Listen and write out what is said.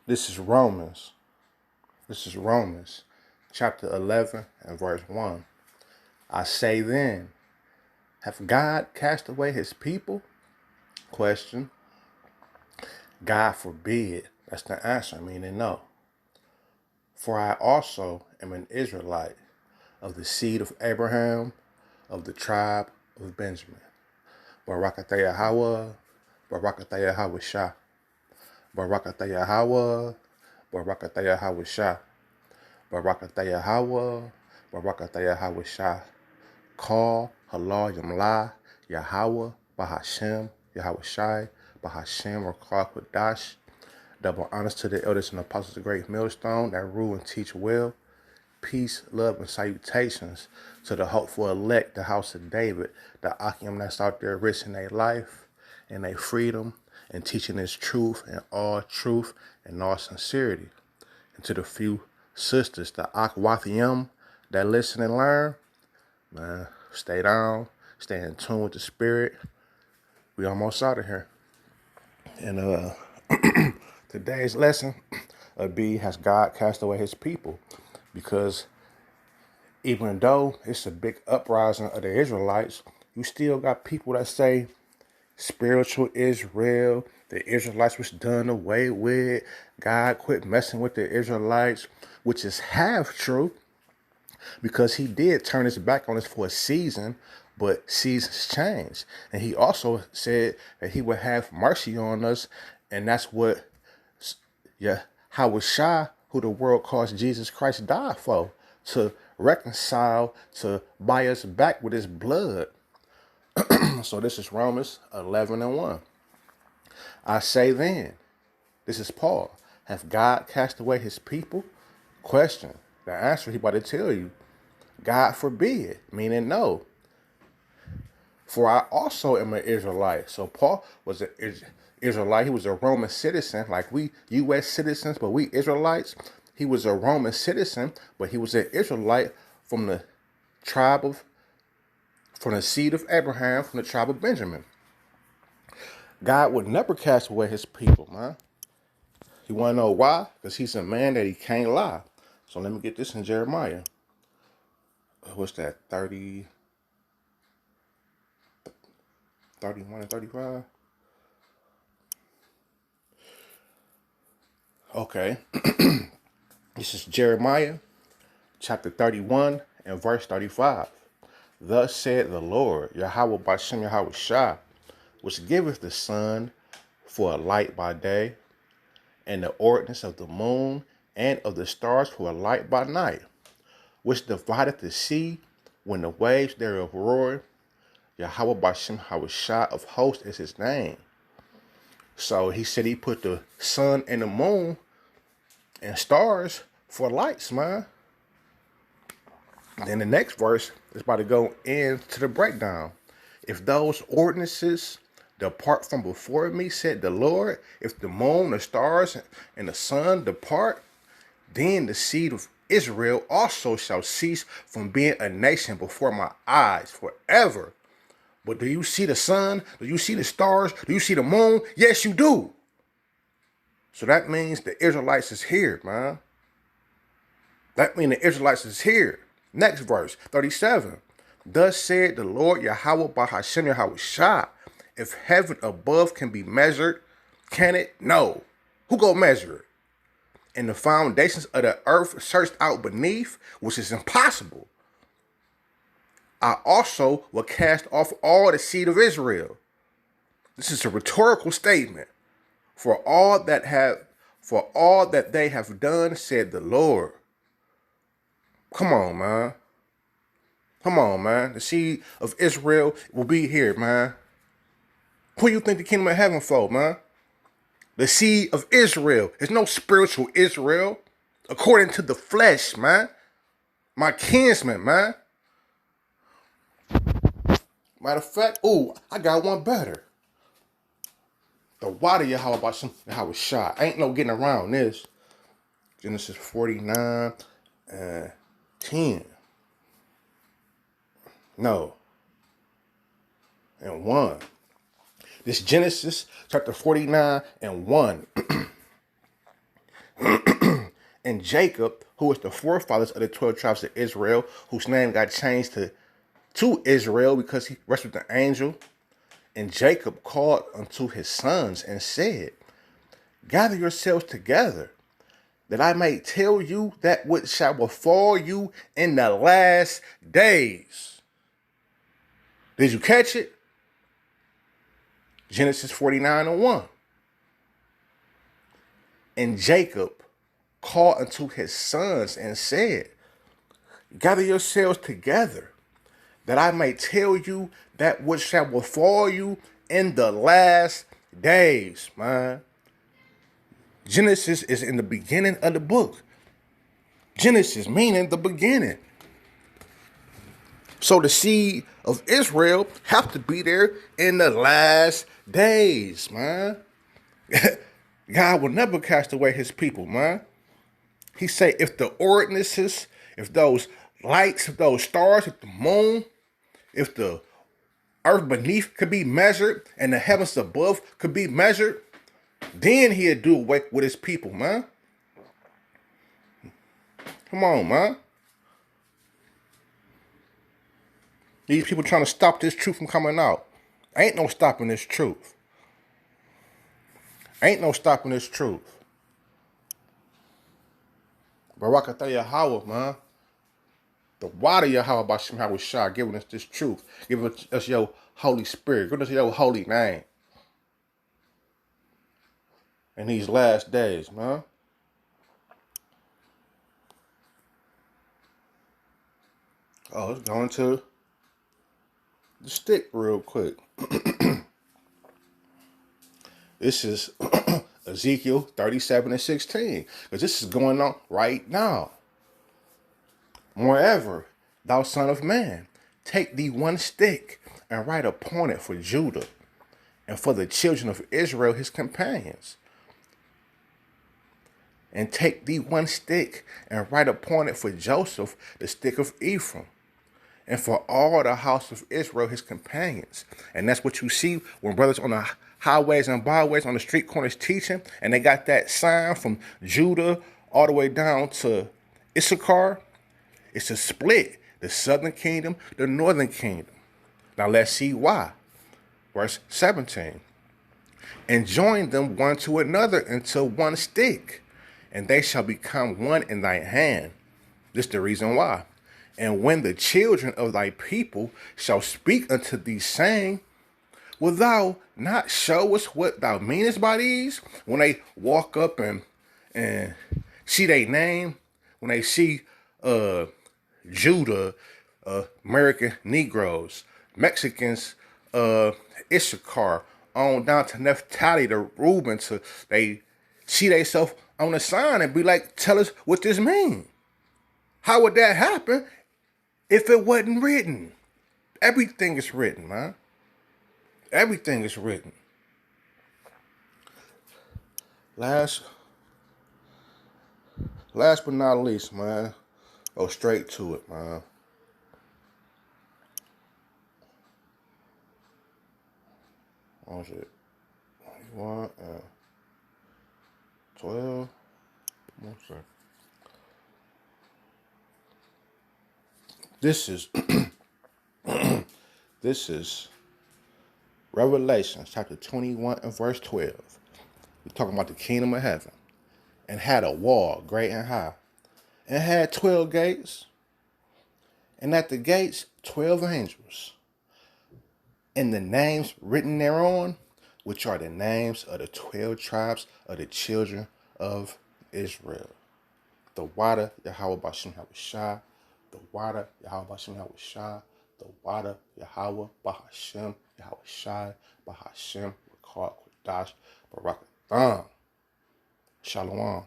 This is Romans. This is Romans chapter 11 and verse 1. I say then, have God cast away his people? Question. God forbid. That's the answer, meaning no. For I also am an Israelite of the seed of Abraham, of the tribe of Benjamin. Barakatah Yahweh, Barakatah Yahweh Shah. Barakatah Yahweh, Barakatah Yahweh Shah. Barakatah Yahweh, Barakatah Yahweh Shah. Call Halal Yamlah, Yahweh, Bahashem, Yahweh Shai, Bahashem, or Call Kodash. Double honors to the elders and apostles of the great millstone that rule and teach well. Peace, love, and salutations to the hopeful elect, the house of David, the Akim that's out there risking their life and their freedom and teaching his truth and all sincerity. And to the few sisters, the Akwathium that listen and learn, man, stay down, stay in tune with the spirit. We almost out of here. And today's lesson will be, has God cast away his people? Because even though it's a big uprising of the Israelites, you still got people that say spiritual Israel, the Israelites was done away with, God quit messing with the Israelites, which is half true, because he did turn his back on us for a season, but seasons change. And he also said that he would have mercy on us, and that's what Yahweh Shah, who the world calls Jesus Christ, died for, to reconcile, to buy us back with his blood. So this is Romans 11 and 1. I say then, this is Paul, have God cast away his people? Question. The answer he about to tell you, God forbid, meaning no. For I also am an Israelite. So Paul was an Israelite. He was a Roman citizen, like we U.S. citizens, but we Israelites. He was a Roman citizen, but he was an Israelite from the seed of Abraham, from the tribe of Benjamin. God would never cast away his people, man. You want to know why? Because he's a man that he can't lie. So let me get this in Jeremiah. What's that, 30, 31 and 35? Okay. This is Jeremiah chapter 31 and verse 35. Thus said the Lord, Yahweh Bashem Yahweh Shah, which giveth the sun for a light by day, and the ordinance of the moon and of the stars for a light by night, which divideth the sea when the waves thereof roar. Yahweh Bashem Yahweh Shah of hosts is his name. So he said he put the sun and the moon and stars for lights, man. Then the next verse is about to go into the breakdown. If those ordinances depart from before me, said the Lord, if the moon, the stars, and the sun depart, then the seed of Israel also shall cease from being a nation before my eyes forever. But do you see the sun? Do you see the stars? Do you see the moon? Yes, you do. So that means the Israelites is here, man. That means the Israelites is here. Next verse, 37. Thus said the Lord Yahweh Bahashem Yahweh Shah, if heaven above can be measured, can it? No. Who go measure it? And the foundations of the earth searched out beneath, which is impossible. I also will cast off all the seed of Israel. This is a rhetorical statement. For all that they have done, said the Lord. Come on, man. Come on, man. The seed of Israel will be here, man. Who you think the kingdom of heaven for, man? The seed of Israel. There's no spiritual Israel. According to the flesh, man. My kinsman, man. Matter of fact, I got one better. The water Yahweh Bashem Yahweh Shah. Ain't no getting around this. Genesis 49 and 10. No. And 1. This Genesis chapter 49 and 1. And Jacob, who was the forefathers of the 12 tribes of Israel, whose name got changed to Israel because he rested with the angel. And Jacob called unto his sons and said, gather yourselves together, that I may tell you that which shall befall you in the last days. Did you catch it? Genesis 49:1. And Jacob called unto his sons and said, gather yourselves together, that I may tell you that which shall befall you in the last days, man. Genesis is in the beginning of the book. Genesis meaning the beginning. So the seed of Israel have to be there in the last days, man. God will never cast away his people, man. He say if the ordinances, if those lights, if those stars, if the moon, if the earth beneath could be measured and the heavens above could be measured, then he'd do away with his people, man. Come on, man. These people trying to stop this truth from coming out. Ain't no stopping this truth. Ain't no stopping this truth. Barakatah Yahweh, man. The water Yahweh Bashim Hawashah giving us this truth. Giving us your Holy Spirit. Giving us your holy name. In these last days, man. Oh, let's go into the stick real quick. This is Ezekiel 37:16. Because this is going on right now. Moreover, thou son of man, take thee one stick and write upon it for Judah and for the children of Israel his companions. And take thee one stick and write upon it for Joseph the stick of Ephraim, and for all the house of Israel his companions. And that's what you see when brothers on the highways and byways on the street corners teaching, and they got that sign from Judah all the way down to Issachar. It's a split, the southern kingdom, the northern kingdom. Now let's see why. Verse 17. And join them one to another into one stick, and they shall become one in thy hand. This is the reason why. And when the children of thy people shall speak unto thee, saying, will thou not show us what thou meanest by these? When they walk up and see their name, when they see Judah, American Negroes, Mexicans, Issachar, on down to Naphtali, to Reuben, to they see themselves on the sign and be like, tell us what this means. How would that happen if it wasn't written? Everything is written, man. Everything is written. Last but not least, man. Go straight to it, man. What was it? 1 and 12. One second. This is Revelation chapter 21 and verse 12. We're talking about the kingdom of heaven. And had a wall great and high. And had 12 gates. And at the gates 12 angels. And the names written thereon, which are the names of the 12 tribes of the children of Israel. The water Yahweh Bashim Hawashah. The water Yahweh Bashim Hawashah. The water Yahweh Bahashem Yahawashi Bahashem Rakar Kodash Barakatham. Shalom.